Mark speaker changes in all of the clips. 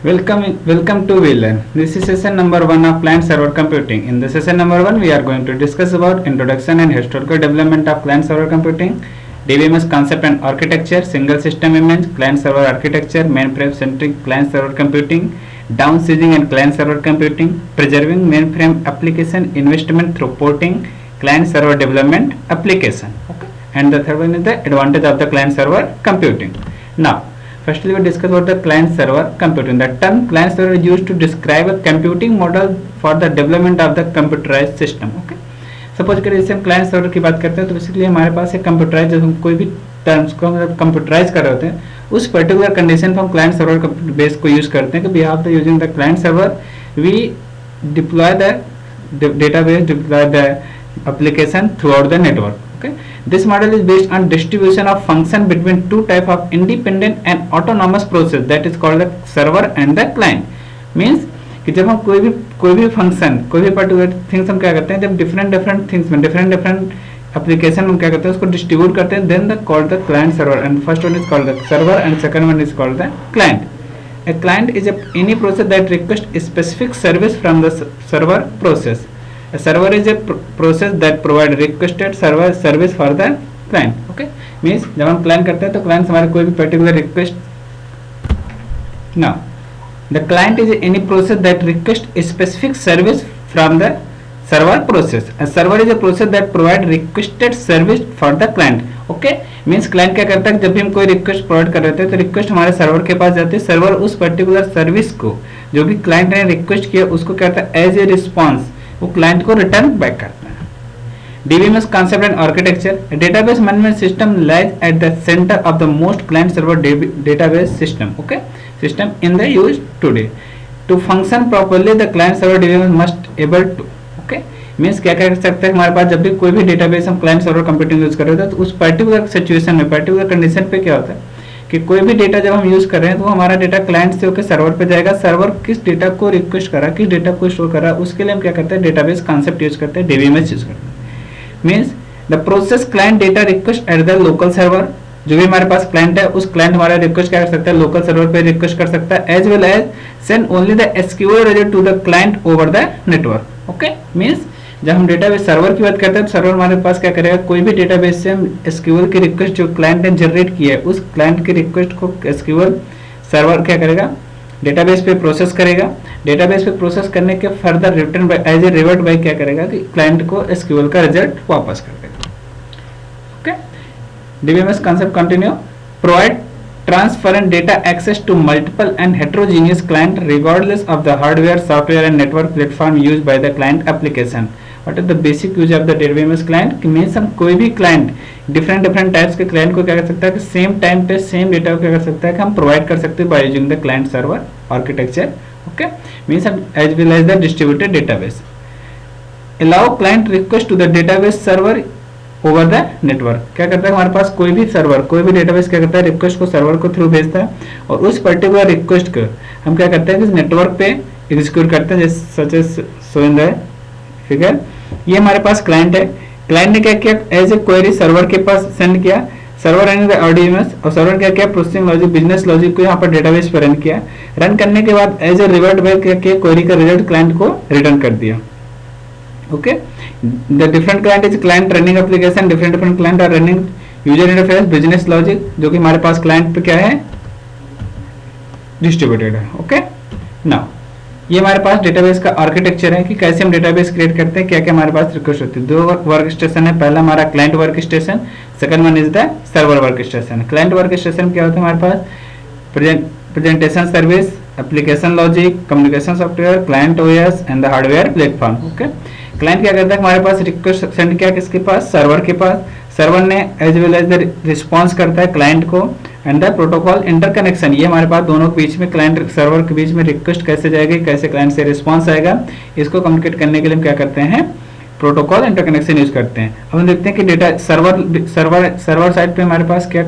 Speaker 1: Welcome to VLAN. This is session number 1 of client server computing. In the session number 1 we are going to discuss about introduction and historical development of client server computing, DBMS concept and architecture, single system image, client server architecture, mainframe centric client server computing, downsizing and client server computing, preserving mainframe application investment through porting, client server development application. Okay. And the third one is the advantage of the client server computing. Now firstly we discuss about the client server computing. The term client server is used to describe a computing model for the development of the computerized system. Okay. Suppose करिए जैसे हम client server की बात करते हैं तो basically हमारे पास एक कंप्यूटराइज, जब हम कोई भी टर्म्स को हम कंप्यूटराइज कर रहे होते हैं उस पर्टिकुलर कंडीशन पर हम क्लाइंट सर्वर बेस को यूज करते हैं कि behalf the using the client server we deploy the database, deploy the application throughout the network. Okay. This model is based on distribution of function between two type of independent and autonomous process, that is called the server and the client. Means कि जब हम कोई भी function, कोई भी particular things हम क्या करते हैं, जब डिफरेंट थिंग्स में डिफरेंट एप्लीकेशन हम क्या करते हैं उसको डिस्ट्रीब्यूट करते हैं, then the called the client server, and first one is called the server and second one is called the client. A client is any process that requests a specific service from the server process. A server is a process that provide requested service for the client. Okay, means जब हम client करते हैं तो client हमारे कोई भी particular request. Now the client is any process that requests a specific service from the server process. A server is a process that provide requested service for the client. Okay, means client क्या करता है, जब भी हम कोई request provide कर रहे थे तो रिक्वेस्ट हमारे सर्वर के पास जाती है, सर्वर उस पर्टिकुलर सर्विस को जो भी क्लाइंट ने रिक्वेस्ट किया उसको क्या करता है एज ए रिस्पॉन्स वो क्लाइंट को रिटर्न बैक करता है. DBMS concept and architecture. A database management system lies at the center of the most client server database system. Okay, system in the use today. To function properly, the client server DBMS must able to. Okay, means क्या कर सकते हैं हमारे पास जब भी कोई भी database हम क्लाइंट सर्वर कंप्यूटिंग यूज कर रहे थे तो उस पर्टिकुलर सिचुएशन में पर्टिकुलर कंडीशन पे क्या होता है कि कोई भी डेटा जब हम यूज कर रहे हैं तो हमारा डेटा क्लाइंट से होकर सर्वर पे जाएगा, सर्वर किस डेटा को रिक्वेस्ट करा, किस डेटा को स्टोर करा, उसके लिए हम क्या करते हैं डेटाबेस कॉन्सेप्ट यूज करते हैं, डीबीएमएस यूज करते हैं. Means the process client data request at the local server, जो भी हमारे पास क्लाइंट है उस क्लाइंट हमारा रिक्वेस्ट क्या कर सकता है लोकल सर्वर पे रिक्वेस्ट कर सकता है, as well as send only the SQL result to the client over the network. Okay, means जब हम डेटाबेस सर्वर की बात करते हैं तो सर्वर हमारे पास क्या करेगा, कोई भी डेटाबेस से हम एसक्यूएल की रिक्वेस्ट जो क्लाइंट ने जनरेट की है उस क्लाइंट की रिक्वेस्ट को एसक्यूएल सर्वर क्या करेगा डेटाबेस पे प्रोसेस करेगा, डेटाबेस पे प्रोसेस करने के further return as a revert by क्या करेगा कि क्लाइंट को एसक्यूएल का रिजल्ट वापस कर देगा. Okay, DBMS concept continue. Provide transparent data access to multiple and heterogeneous client regardless of the hardware, software and network platform used by the client application. What is the basic use of the DBMS client? कि means हम कोई भी client different types के client को क्या कर सकता है कि same time पे same data को क्या कर सकता है कि हम provide कर सकते हैं by using the client server architecture. Okay, means as well as the distributed database. Allow client request to the database server over the network. क्या करता है हमारे पास कोई भी सर्वर कोई भी डेटाबेस क्या करता है रिक्वेस्ट को सर्वर को थ्रू भेजता है और उस पर्टिकुलर रिक्वेस्ट को हम क्या करते हैं कि नेटवर्क पे एग्जीक्यूट करते हैं, जैसे such as show in the figure. ये हमारे पास क्लाइंट है, क्लाइंट ने क्या किया एज ए क्वेरी सर्वर के पास सेंड किया, सर्वर रनिंग द डीबीएमएस और सर्वर क्या किया प्रोसेसिंग लॉजिक बिजनेस लॉजिक को यहाँ पर डेटाबेस पर रन किया, रन करने के बाद एज ए रिवर्ट बैक क्या किया क्वेरी का रिजल्ट क्लाइंट को रिटर्न कर दिया. Okay, the different client is client running application, different client are running user interface business logic जो कि हमारे पास client पे क्या है distributed है. ओके, नाउ ये हमारे पास डेटाबेस का आर्किटेक्चर है कि कैसे हम डेटाबेस क्रिएट करते हैं, क्या क्या हमारे पास रिक्वेस्ट होती है. दो वर्क स्टेशन है, पहला हमारा client work station, second one is the server work station. Client work station क्या होता है हमारे पास presentation service, application logic, communication software, client OS and the hardware platform. Okay, client क्या करता है हमारे पास रिक्वेस्ट सेंड किया किसके पास सर्वर के पास, सर्वर ने as well as the response करता है क्लाइंट को एंड द प्रोटोकॉल इंटरकनेक्शन. ये हमारे पास दोनों के बीच में क्लाइंट सर्वर के बीच में रिक्वेस्ट कैसे जाएगी, कैसे क्लाइंट से रिस्पॉन्स आएगा, इसको कम्युनिकेट करने के लिए हम क्या करते हैं प्रोटोकॉल इंटरकनेक्शन यूज करते हैं. अब हम देखते हैं कि डेटा सर्वर साइड पे हमारे पास क्या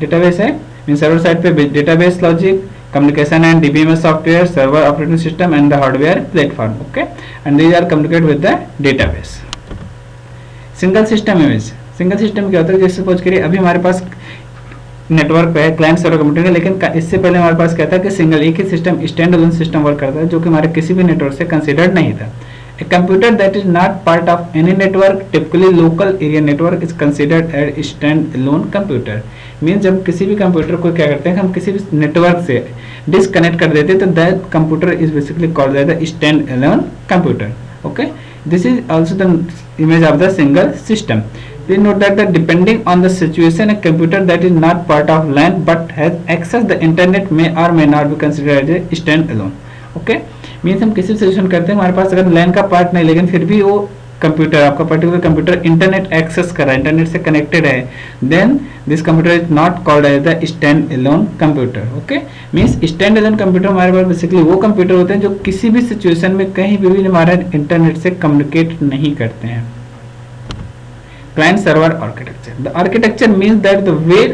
Speaker 1: डेटाबेस है, सर्वर साइड पे database logic, communication and DBMS software, server operating system and the hardware platform. Okay, and these are communicated with the database. Single system image. Single system क्या होता है, जैसे सपोज करिए अभी हमारे पास नेटवर्क पे है क्लाइंट सर्वर कंप्यूटिंग है, लेकिन इससे पहले हमारे पास क्या था कि सिंगल एक ही system stand alone system work करता है, जो कि हमारे किसी भी नेटवर्क से कंसिडर्ड नहीं था। A computer that is not part of any network, typically local area network, is considered as stand-alone computer. Means जब किसी भी कंप्यूटर को क्या करते हैं, हम किसी भी नेटवर्क से डिस्कनेक्ट कर देते हैं, तो that computer is basically called as a stand-alone computer. Okay, this is also the image of the single system. Please note that depending on the situation, a computer that is not part of LAN but has access the internet may or may not be considered as a stand-alone. Okay, means हम किसी situation करते हैं, हमारे पास अगर लैन का part नहीं, लेकिन फिर भी वो कंप्यूटर, आपका पर्टिकुलर कंप्यूटर इंटरनेट एक्सेस कर रहा है, इंटरनेट से कनेक्टेड है, then this computer is not called as the stand alone computer. Okay, means stand alone computer हमारे पास बेसिकली वो कंप्यूटर होते हैं जो किसी भी सिचुएशन में कहीं भी हमारे इंटरनेट से कम्युनिकेट नहीं करते हैं। Client server architecture, the architecture means that the way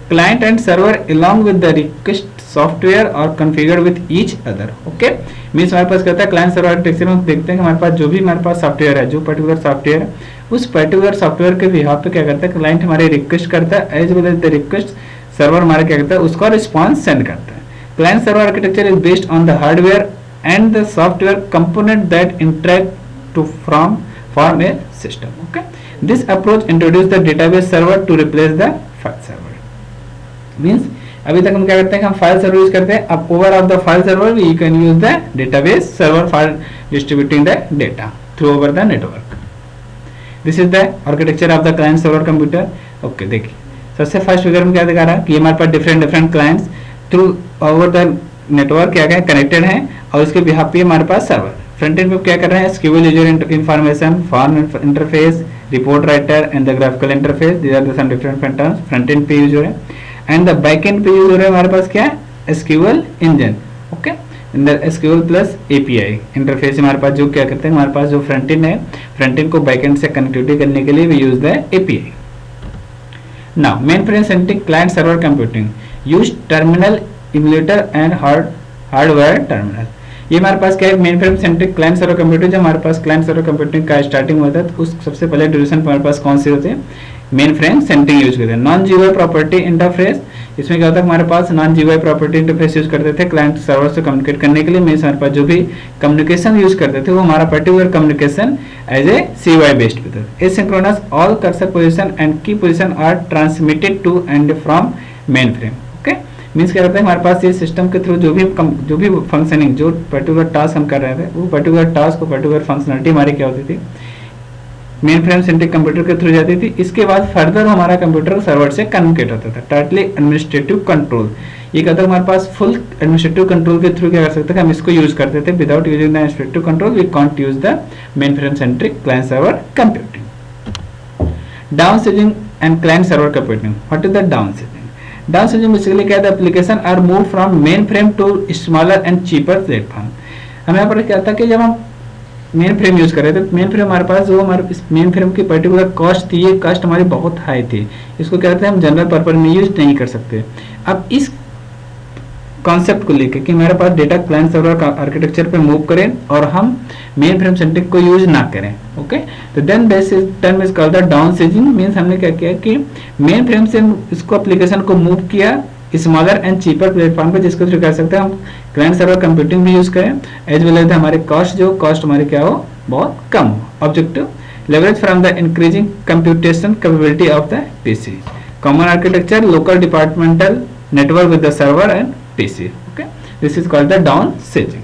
Speaker 1: client and server along with the request software are configured with each other. Okay, means हमारे पास कहता है क्लाइंट सर्वर आर्किटेक्चर में देखते हैं कि हमारे पास जो भी हमारे पास सॉफ्टवेयर है, जो पर्टिकुलर सॉफ्टवेयर है, उस पर्टिकुलर सॉफ्टवेयर के बिहाफ पे क्या करता है, क्लाइंट हमारे रिक्वेस्ट करता है, as well as the request server हमारा क्या करता है, उसका रिस्पॉन्स सेंड करता है। Client server architecture is based on the hardware and the software component that interact to form a system. Okay, this approach introduce the database server to replace the file server. Means अभी तक हम क्या करते हैं कि हम file server use करते हैं, अब over of the file server you can use the database server for distributing the data through over the network. This is the architecture of the client server computer. Okay, देखिए सबसे first figure में क्या दिखा रहा है कि हमारे पास different clients through over the network क्या क्या कनेक्टेड हैं, और उसके बिहाफ पे हमारे पास सर्वर। फ्रंट एंड पे क्या कर रहे हैं, SQL user information, form interface, report writer and the graphical interface, these are the some different patterns. Front end पे यूज हो रहे हैं एंड द बैक एंड पे यूज हो रहा है हमारे पास क्या है, SQL engine. Okay, in the SQL plus API interface हमारे पास जो क्या करते हैं, हमारे पास जो फ्रंट एंड है, फ्रंट एंड को बैक एंड से कनेक्टिविटी करने के लिए we use the API। Now mainframe centric client server computing use terminal emulator and hardware terminal. ये हमारे पास क्या है, mainframe centric client server computing. जब हमारे पास क्लाइंट सर्वर कंप्यूटिंग का स्टार्टिंग होता है तो उस सबसे पहले ड्यूरेशन हमारे पास कौन से होते हैं, मेन फ्रेम सेंट्रिक यूज करते हैं। नॉन जीयूआई प्रॉपर्टी इंटरफेस, इसमें क्या होता है हमारे पास non GUI property interface use करते थे क्लाइंट सर्वर से कम्युनिकेट करने के लिए। मीन्स हमारे पास जो भी कम्युनिकेशन यूज करते थे वो हमारा particular communication as a CUI based पे था। Asynchronous all cursor position and key position are transmitted to and from main frame. Okay, means क्या होता है हमारे पास ये सिस्टम के थ्रू जो भी फंक्शनिंग, जो पर्टिकुलर टास्क हम कर रहे थे, वो पर्टिकुलर टास्क को पर्टिकुलर फंक्शनलिटी हमारी क्या होती थी, मेन फ्रेम सेंट्रिक कंप्यूटर के थ्रू जाती थी। इसके बाद फर्दर हमारा कंप्यूटर सर्वर से कम्युनिकेट होता था। टाइटली एडमिनिस्ट्रेटिव कंट्रोल, ये कहता है हमारे पास फुल एडमिनिस्ट्रेटिव कंट्रोल के थ्रू क्या कर सकते थे, हम इसको यूज करते थे। Without using the administrative control we can't use the mainframe centric client server computing. Down switching and client server computing, what is the down switching? Down switching basically क्या है, the application are move from main frame to smaller and cheaper platform. हमें यहाँ पर क्या था कि जब हम मेन फ्रेम यूज कर रहे थे, मेन फ्रेम हमारे पास जो हमारे मेन फ्रेम की पर्टिकुलर कॉस्ट थी, ये कॉस्ट हमारी बहुत हाई थी, इसको क्या कहते हैं हम जनरल पर्पज में यूज नहीं कर सकते। अब इस कॉन्सेप्ट को लेकर कि हमारे पास डेटा क्लाइंट सर्वर का आर्किटेक्चर पे मूव करें और हम मेन फ्रेम सेंट्रिक को यूज ना करें। ओके, तो then this term is called the down switching. Means हमने क्या किया कि मेन फ्रेम से इसको एप्लीकेशन को मूव किया स्मॉलर एंड चीपर प्लेटफॉर्म पे, जिसको थ्रू कर सकते हैं हम क्लाइंट सर्वर कंप्यूटिंग भी यूज करें, एज वेल एज हमारे कॉस्ट हमारे क्या हो, बहुत कम हो। Objective leverage from the increasing computation capability of the PC. Common architecture, local departmental network with the server and PC. Okay, this is called the down switching.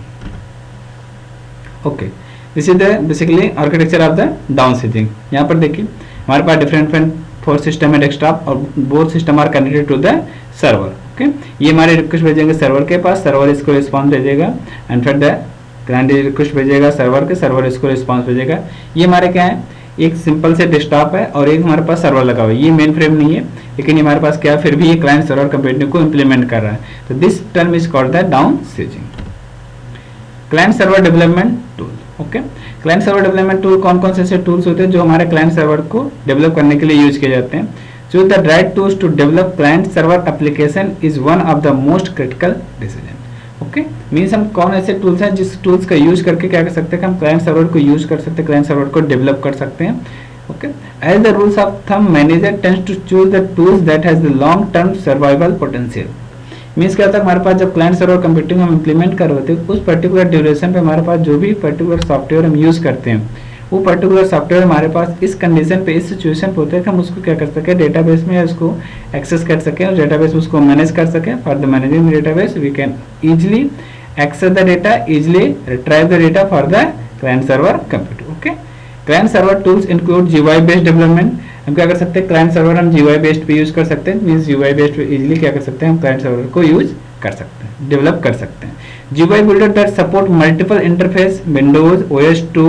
Speaker 1: Okay, this is the basically architecture of the down switching. यहाँ पर देखिए हमारे पास different four system है desktop, और both system are connected to the server. Okay, ये हमारे request भेजेंगे सर्वर के पास, सर्वर इसको रिस्पॉन्स भेजेगा, एंड फिर द क्लाइंट रिक्वेस्ट भेजेगा सर्वर के, सर्वर इसको रिस्पॉन्स भेजेगा। ये हमारे क्या है, एक सिंपल से डेस्कटॉप है और एक हमारे पास सर्वर लगा हुआ है। ये मेन फ्रेम नहीं है, लेकिन ये हमारे पास क्या है, फिर भी ये क्लाइंट सर्वर कंप्यूटिंग को इंप्लीमेंट कर रहा है। तो this term is called the down switching. Client server development tool. Okay, client server development tool कौन कौन से ऐसे टूल्स होते हैं जो हमारे क्लाइंट सर्वर को डेवलप करने के लिए यूज किए जाते हैं। Choose the right tools to develop client server application is one of the most critical decision. Okay, means हम कौन ऐसे टूल्स हैं जिस टूल्स का यूज करके क्या कर सकते हैं, हम क्लाइंट सर्वर को यूज कर सकते हैं, क्लाइंट सर्वर को डेवलप कर सकते हैं। Okay, Okay. As the rules of thumb, manager tends to choose the tools that has the long term survival potential. Means क्या होता है, हमारे पास जब क्लाइंट सर्वर कंप्यूटिंग हम इम्प्लीमेंट कर रहे थे, उस पर्टिकुलर ड्यूरेशन पे हमारे पास जो भी पर्टिकुलर सॉफ्टवेयर हम यूज़ करते हैं, वो पर्टिकुलर सॉफ्टवेयर हमारे पास इस कंडीशन पे, इस सिचुएशन पे होता है कि हम उसको क्या कर सकें, डेटाबेस में उसको एक्सेस कर सकें और डेटाबेस उसको मैनेज कर सकें. For the managing database we can easily access the data, easily retrieve the data for the client server computing. Okay. Client server tools include GUI based development. हम क्या कर सकते हैं, क्लाइंट सर्वर हम GUI based पे use कर सकते हैं. मींस जीयूआई बेस्ड पे इजीली क्या कर सकते हैं, हम क्लाइंट सर्वर को यूज कर सकते हैं, डेवलप कर सकते हैं. GUI builder that support multiple interface, Windows, OS2,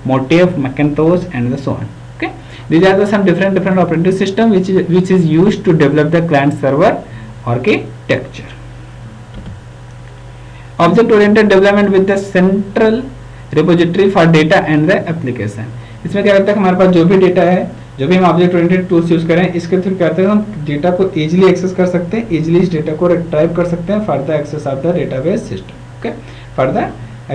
Speaker 1: Motif, Macintosh, and so on. Okay, these are the some different operating system which is used to develop the client server architecture. Object oriented development with the central repository for data and the application. इसमें क्या करता है, हमारे पास जो भी data है, जो भी हम ऑब्जेक्ट ओरिएंटेड टूल्स यूज करें, इसके थ्रू क्या करते हैं, हम डेटा को इजीली एक्सेस कर सकते हैं, इजीली इस डेटा को रिट्राइव कर सकते हैं for the access of the database system. Okay, for the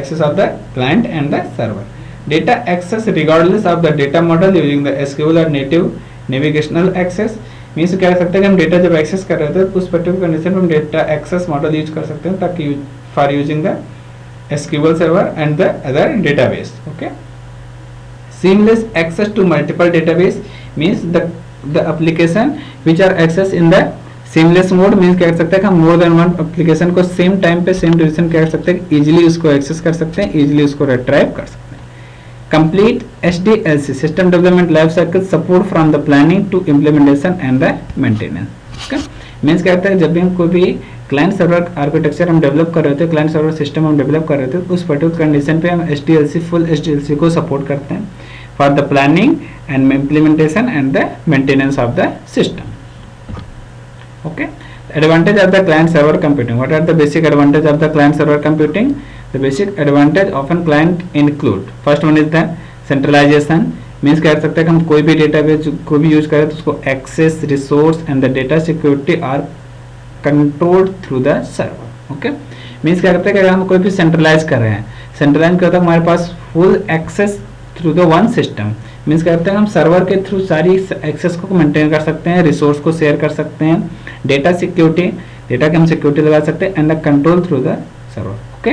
Speaker 1: access of the client and the server. Data access regardless of the data model using the SQL or native navigational access. Means क्या कर सकते हैं कि हम data जब access कर रहे थे उस पर्टिकुलर कंडीशन में हम डेटा एक्सेस मॉडल यूज कर सकते हैं ताकि for using the SQL server and the other database. Okay. Seamless access to multiple database means the application which are accessed in the seamless mode. Means क्या कर सकते हैं कि हम मोर देन वन एप्लीकेशन को सेम टाइम पे same duration क्या कर सकते हैं, इजीली उसको एक्सेस कर सकते हैं, इजीली उसको रिट्राइव कर सकते हैं. Complete SDLC system development life cycle support from the planning to implementation and the maintenance. Okay. Means क्या करता है, जब भी हम कोई भी क्लाइंट सर्वर आर्किटेक्चर हम डेवलप कर रहे थे, क्लाइंट सर्वर सिस्टम हम डेवलप कर रहे थे, उस पर्टिकुलर कंडीशन पे हम SDLC फुल SDLC को सपोर्ट करते हैं for the planning and implementation and the maintenance of the system. Okay, advantage of the client server computing. What are the basic advantage of the client server computing? The basic advantage often client include, first one is the centralization. Means क्या कर सकते हैं कि हम कोई भी database को भी यूज करें तो उसको access, resource and the data security are controlled through the server. Okay. Means क्या करते हैं कि अगर हम कोई भी सेंट्रलाइज कर रहे हैं, सेंट्रलाइज क्या होता है, हमारे पास full access through the one system. Means क्या करते हैं, हम सर्वर के थ्रू सारी एक्सेस को मेंटेन कर सकते हैं, रिसोर्स को शेयर कर सकते हैं, डेटा सिक्योरिटी, डेटा की हम सिक्योरिटी लगा सकते हैं and the control through the server. Okay.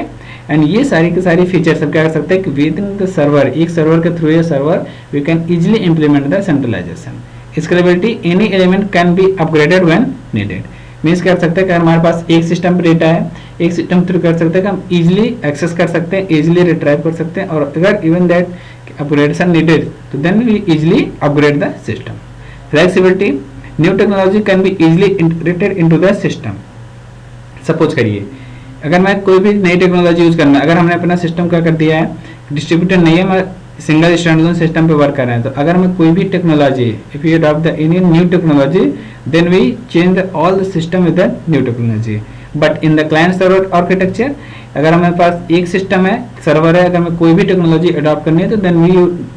Speaker 1: And ये सारी की सारी फीचर्स हम क्या कर सकते हैं कि विद इन द सर्वर, एक सर्वर के थ्रू ये server we can easily implement the centralization. Scalability, any element can be upgraded when needed. Means कर सकते हैं कि हमारे पास एक सिस्टम पर डेटा है, एक सिस्टम थ्रू कर सकते हैं कि हम इजिली एक्सेस कर सकते हैं, इजिली रिट्राइव कर सकते हैं, और अगर इवन दैट अपग्रेडेशन नीडेड तो then we easily upgrade the system. Flexibility, new technology can be easily integrated into the system. Suppose करिए अगर मैं कोई भी नई टेक्नोलॉजी यूज करना, अगर हमने अपना सिस्टम क्या कर दिया है, डिस्ट्रीब्यूटेड नहीं है, मैं सिंगल स्टैंडअलोन सिस्टम पे वर्क कर रहे हैं, तो अगर मैं कोई भी technology, if you adopt the any new technology then we change all the system with the new technology. But in the client server architecture अगर हमारे पास एक सिस्टम है, सर्वर है, अगर मैं कोई भी टेक्नोलॉजी अडॉप्ट करनी है तो then we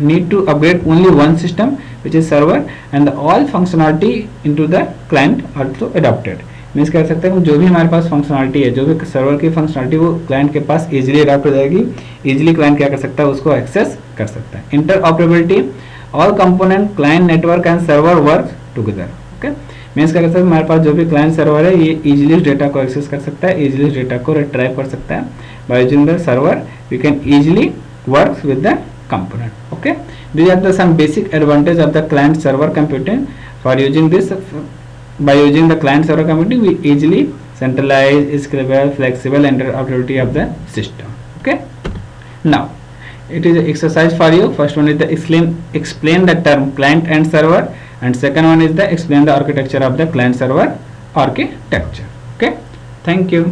Speaker 1: need to upgrade only one system which is server and all functionality into the client also adopted. Means कह सकते हैं जो भी हमारे पास फंक्शनलिटी है, जो भी सर्वर की फंक्शनलिटी वो क्लाइंट के पास इजीली अडॉप्ट हो जाएगी, इजीली क्लाइंट क्या कर सकता है, उसको एक्सेस कर सकता है. Interoperability, all component client network and server work together. Okay. Means क्या कर सकते हैं, हमारे पास जो भी क्लाइंट सर्वर है ये इजीली डेटा को एक्सेस कर सकता है, इजीली डेटा को रिट्राइव कर सकता है. By using the server we can easily work with the component. Okay. These are the some basic advantage of the client server computing. For using this, by using the client server computing, we easily centralize, scalable, flexible, and interoperability of the system. Okay. Now, it is an exercise for you. First one is the explain the term client and server, and second one is the explain the architecture of the client server architecture. Okay. Thank you.